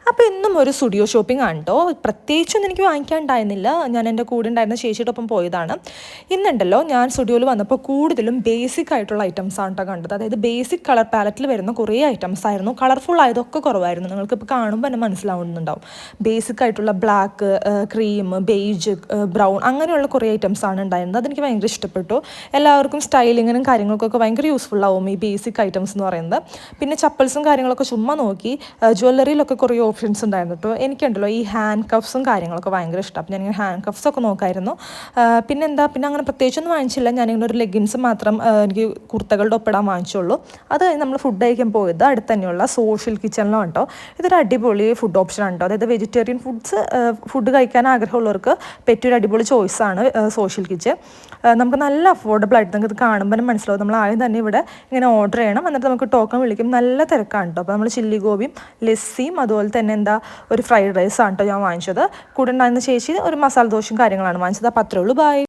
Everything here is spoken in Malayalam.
അപ്പോൾ ഇന്നും ഒരു സ്റ്റുഡിയോ ഷോപ്പിംഗ് ആണ് കേട്ടോ. പ്രത്യേകിച്ചൊന്നും എനിക്ക് വാങ്ങിക്കാനുണ്ടായിരുന്നില്ല, ഞാൻ എൻ്റെ കൂടെ ഉണ്ടായിരുന്ന ചേച്ചിയുടെ ഒപ്പം പോയതാണ്. ഇന്നുണ്ടല്ലോ ഞാൻ സ്റ്റുഡിയോയിൽ വന്നപ്പോൾ കൂടുതലും ബേസിക് ആയിട്ടുള്ള ഐറ്റംസ് ആണ് കേട്ടോ കണ്ടത്. അതായത് ബേസിക് കളർ പാലറ്റിൽ വരുന്ന കുറേ ഐറ്റംസ് ആയിരുന്നു. കളർഫുൾ ആയതൊക്കെ കുറവായിരുന്നു. നിങ്ങൾക്കിപ്പോൾ കാണുമ്പോൾ തന്നെ മനസ്സിലാവുന്നുണ്ടാവും. ബേസിക് ആയിട്ടുള്ള ബ്ലാക്ക്, ക്രീം, ബേജ്, ബ്രൗൺ അങ്ങനെയുള്ള കുറേ ഐറ്റംസ് ആണ് ഉണ്ടായിരുന്നത്. അതെനിക്ക് ഭയങ്കര ഇഷ്ടപ്പെട്ടു. എല്ലാവർക്കും സ്റ്റൈലിങ്ങിനും കാര്യങ്ങൾക്കൊക്കെ ഭയങ്കര യൂസ്ഫുൾ ആവും ഈ ബേസിക് ഐറ്റംസ് എന്ന് പറയുന്നത്. പിന്നെ ചപ്പൽസും കാര്യങ്ങളൊക്കെ ചുമ്മാ നോക്കി. ജ്വല്ലറിയിലൊക്കെ കുറേ ഓപ്ഷൻസ് ഉണ്ടായിരുന്നു കേട്ടോ. എനിക്കുണ്ടല്ലോ ഈ ഹാൻഡ് കഫ്സും കാര്യങ്ങളൊക്കെ ഭയങ്കര ഇഷ്ടം. അപ്പോൾ ഞാനിങ്ങനെ ഹാൻഡ് കഫ്സൊക്കെ നോക്കായിരുന്നു. പിന്നെ അങ്ങനെ പ്രത്യേകിച്ചൊന്നും വാങ്ങിച്ചില്ല. ഞാനിങ്ങനെ ഒരു ലെഗിൻസ് മാത്രം എനിക്ക് കുർത്തകളുടെ ഒപ്പിടാൻ വാങ്ങിച്ചുള്ളൂ. അത് നമ്മൾ ഫുഡ് കഴിക്കാൻ പോയത് അടുത്ത് തന്നെയുള്ള സോഷ്യൽ കിച്ചണിലാണ് കേട്ടോ. ഇതൊരു അടിപൊളി ഫുഡ് ഓപ്ഷൻ ആണ്. അതായത് വെജിറ്റേറിയൻ ഫുഡ് കഴിക്കാൻ ആഗ്രഹമുള്ളവർക്ക് പറ്റിയൊരു അടിപൊളി ചോയ്സാണ് സോഷ്യൽ കിച്ചൺ. നമുക്ക് നല്ല അഫോർഡബിൾ ആയിട്ട് നമുക്ക് ഇത് കാണുമ്പോൾ മനസ്സിലാവും. നമ്മൾ ആദ്യം തന്നെ ഇവിടെ ഇങ്ങനെ ഓർഡർ ചെയ്യണം, എന്നിട്ട് നമുക്ക് ടോക്കൺ വിളിക്കും. നല്ല തിരക്കാണ് കേട്ടോ. അപ്പോൾ നമ്മൾ ചില്ലി ഗോപിയും ലസ്സിയും അതുപോലെ തന്നെ ഒരു ഫ്രൈഡ് റൈസാണ് കേട്ടോ ഞാൻ വാങ്ങിച്ചത്. കൂടെ ഉണ്ടായിരുന്ന ചേച്ചി ഒരു മസാല ദോശയും കാര്യങ്ങളാണ് വാങ്ങിച്ചത്. അപ്പോൾ അത്രേ ഉള്ളൂ. ബൈ.